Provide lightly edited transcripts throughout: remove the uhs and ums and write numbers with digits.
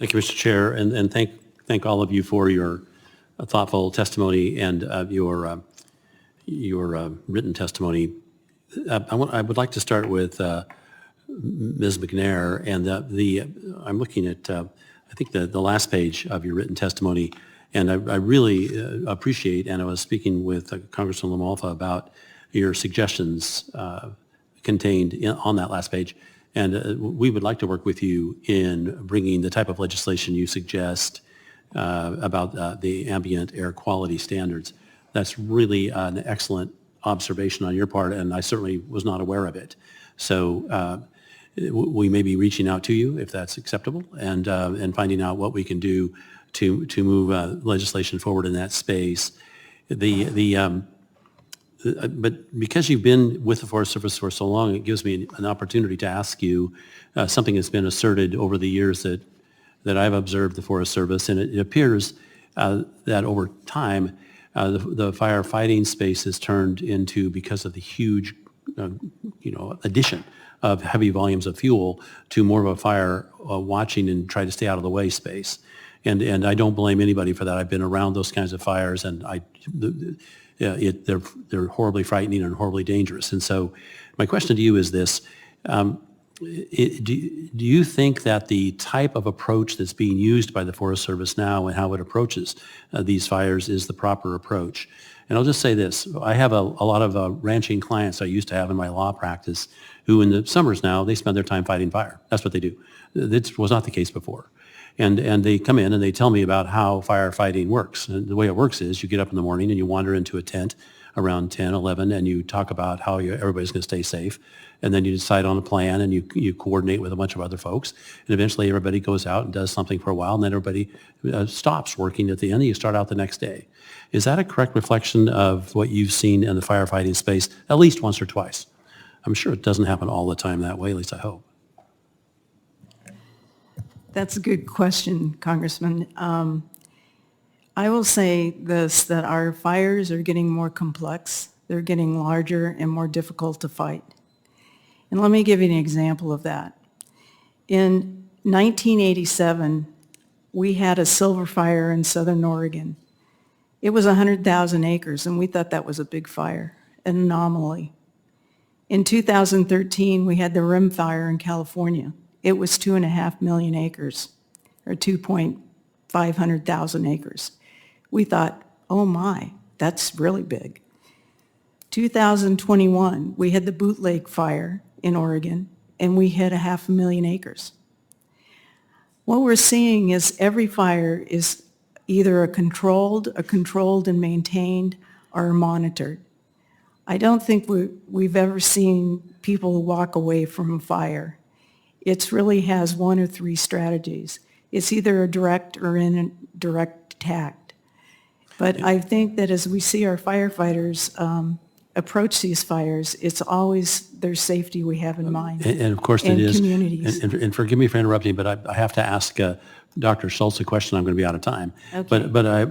Thank you, Mr. Chair, and thank all of you for your thoughtful testimony and your written testimony. I would like to start with Ms. McNair, and I'm looking at I think the last page of your written testimony, and I really appreciate, and I was speaking with Congressman LaMalfa about your suggestions contained on that last page. And we would like to work with you in bringing the type of legislation you suggest about the ambient air quality standards. That's really an excellent observation on your part, and I certainly was not aware of it. So we may be reaching out to you, if that's acceptable, and finding out what we can do to move legislation forward in that space. But because you've been with the Forest Service for so long, it gives me an opportunity to ask you something that's been asserted over the years that I've observed the Forest Service, and it appears that over time, the firefighting space has turned into, because of the huge, addition of heavy volumes of fuel, to more of a fire watching and try to stay out of the way space. And I don't blame anybody for that. I've been around those kinds of fires, and they're horribly frightening and horribly dangerous. And so my question to you is this. Do you think that the type of approach that's being used by the Forest Service now and how it approaches these fires is the proper approach? And I'll just say this. I have a lot of ranching clients I used to have in my law practice who in the summers now, they spend their time fighting fire. That's what they do. This was not the case before. And they come in and they tell me about how firefighting works. And the way it works is you get up in the morning and you wander into a tent around 10, 11, and you talk about how everybody's going to stay safe. And then you decide on a plan and you coordinate with a bunch of other folks. And eventually everybody goes out and does something for a while, and then everybody stops working at the end and you start out the next day. Is that a correct reflection of what you've seen in the firefighting space at least once or twice? I'm sure it doesn't happen all the time that way, at least I hope. That's a good question, Congressman. I will say this, that our fires are getting more complex. They're getting larger and more difficult to fight. And let me give you an example of that. In 1987, we had a silver fire in southern Oregon. It was 100,000 acres, and we thought that was a big fire, an anomaly. In 2013, we had the Rim Fire in California. It was 2.5 million acres, or 2,500,000 acres. We thought, oh my, that's really big. 2021, we had the Boot Lake Fire in Oregon, and we hit 500,000 acres. What we're seeing is every fire is either controlled and maintained, or monitored. I don't think we've ever seen people walk away from a fire. It really has one or three strategies. It's either a direct or indirect attack. But I think that as we see our firefighters approach these fires, it's always their safety we have in mind. And of course it is. Communities. And forgive me for interrupting, but I have to ask Dr. Schultz a question. I'm going to be out of time. Okay. But I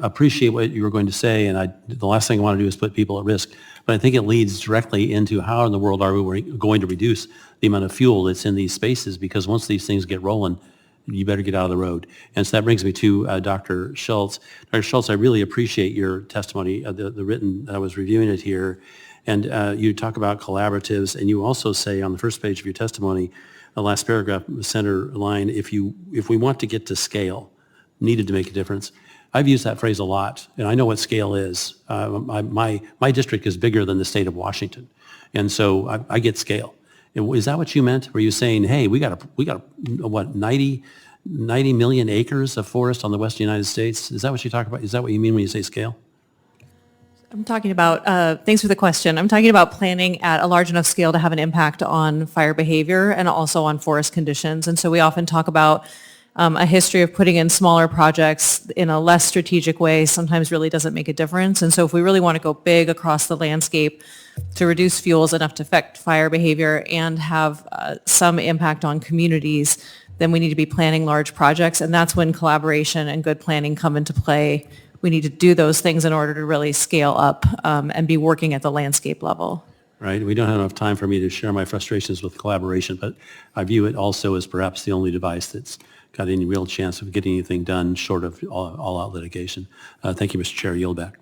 appreciate what you were going to say, and the last thing I want to do is put people at risk. But I think it leads directly into how in the world are we going to reduce the amount of fuel that's in these spaces, because once these things get rolling, you better get out of the road. And so that brings me to Dr. Schultz. Dr. Schultz, I really appreciate your testimony, the written, I was reviewing it here, and you talk about collaboratives, and you also say on the first page of your testimony, the last paragraph, the center line, if we want to get to scale, needed to make a difference. I've used that phrase a lot, and I know what scale is. My district is bigger than the state of Washington, and so I get scale. Is that what you meant? Were you saying, hey, we got what, 90 million acres of forest on the western United States? Is that what you talk about? Is that what you mean when you say scale? I'm talking about, thanks for the question. I'm talking about planning at a large enough scale to have an impact on fire behavior and also on forest conditions. And so we often talk about a history of putting in smaller projects in a less strategic way sometimes really doesn't make a difference. And so if we really want to go big across the landscape to reduce fuels enough to affect fire behavior and have some impact on communities, then we need to be planning large projects. And that's when collaboration and good planning come into play. We need to do those things in order to really scale up and be working at the landscape level. Right. We don't have enough time for me to share my frustrations with collaboration, but I view it also as perhaps the only device that's got any real chance of getting anything done short of all-out litigation. Thank you, Mr. Chair. Yield back.